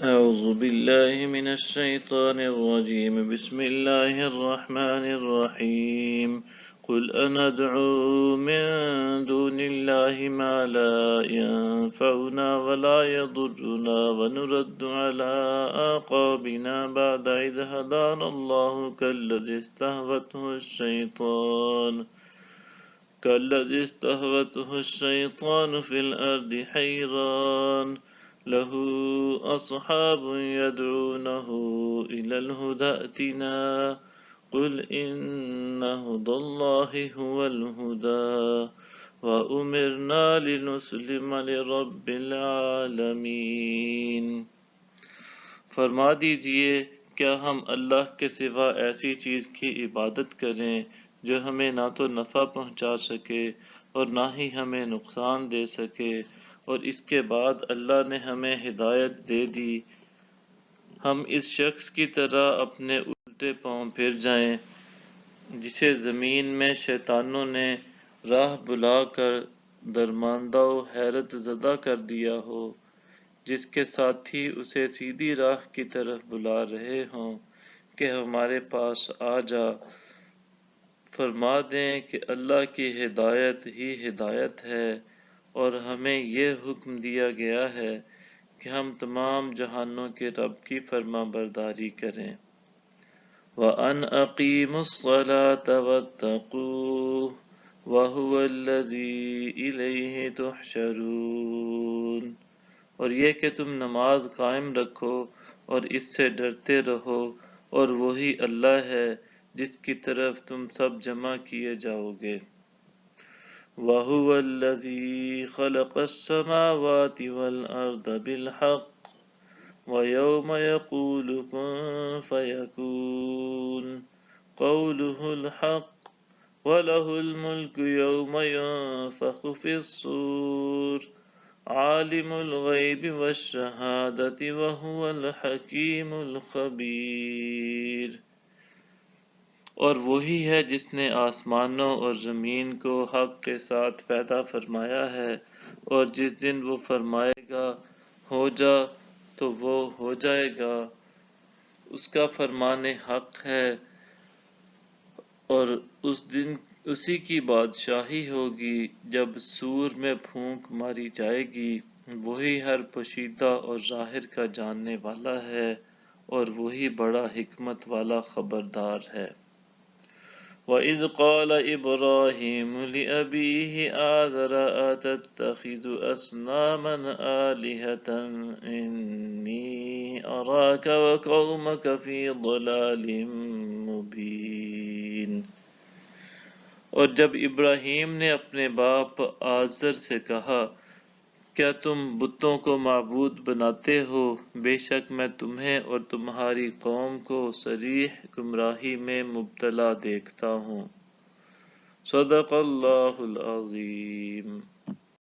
أعوذ بالله من الشيطان الرجيم بسم الله الرحمن الرحيم قل أندعو من دون الله ما لا ينفعنا ولا يضرنا ونرد على أعقابنا بعد إذ هدانا الله كالذي استهوته الشيطان في الأرض حيران له أصحاب يدعونه إلى الهدى ائتنا قل إن هدى الله هو الهدى وأمرنا لنسلم لرب العالمین۔ فرما دیجئے کیا ہم اللہ کے سوا ایسی چیز کی عبادت کریں جو ہمیں نہ تو نفع پہنچا سکے اور نہ ہی ہمیں نقصان دے سکے، اور اس کے بعد اللہ نے ہمیں ہدایت دے دی، ہم اس شخص کی طرح اپنے الٹے پاؤں پھر جائیں جسے زمین میں شیطانوں نے راہ بلا کر درماندہ و حیرت زدہ کر دیا ہو، جس کے ساتھی اسے سیدھی راہ کی طرف بلا رہے ہوں کہ ہمارے پاس آ جا۔ فرما دیں کہ اللہ کی ہدایت ہی ہدایت ہے، اور ہمیں یہ حکم دیا گیا ہے کہ ہم تمام جہانوں کے رب کی فرما برداری کریں۔ وَأَنْ أَقِيمُوا الصَّلَاةَ وَاتَّقُوهُ وَهُوَ الَّذِي إِلَيْهِ تُحْشَرُونَ، اور یہ کہ تم نماز قائم رکھو اور اس سے ڈرتے رہو، اور وہی اللہ ہے جس کی طرف تم سب جمع کیے جاؤ گے۔ وَهُوَ الَّذِي خَلَقَ السَّمَاوَاتِ وَالْأَرْضَ بِالْحَقِّ وَيَوْمَ يَقُولُ كُن فَيَكُونُ قَوْلُهُ الْحَقُّ وَلَهُ الْمُلْكُ يَوْمَ يُنفَخُ فِي الصُّورِ عَالِمُ الْغَيْبِ وَالشَّهَادَةِ وَهُوَ الْحَكِيمُ الْخَبِيرُ۔ اور وہی ہے جس نے آسمانوں اور زمین کو حق کے ساتھ پیدا فرمایا ہے، اور جس دن وہ فرمائے گا ہو جا تو وہ ہو جائے گا، اس کا فرمان حق ہے، اور اس دن اسی کی بادشاہی ہوگی جب سور میں پھونک ماری جائے گی۔ وہی ہر پوشیدہ اور ظاہر کا جاننے والا ہے، اور وہی بڑا حکمت والا خبردار ہے۔ وَإِذْ قَالَ إِبْرَاهِيمُ لِأَبِيهِ آزَرَ أَتَتَّخِذُ أَصْنَامًا آلِهَةً إِنِّي أَرَاكَ وَقَوْمَكَ فِي ضَلَالٍ مُبِينٍ۔ اور جب ابراہیم نے اپنے باپ آزر سے کہا کیا تم بتوں کو معبود بناتے ہو، بے شک میں تمہیں اور تمہاری قوم کو صریح گمراہی میں مبتلا دیکھتا ہوں۔ صدق اللہ العظیم۔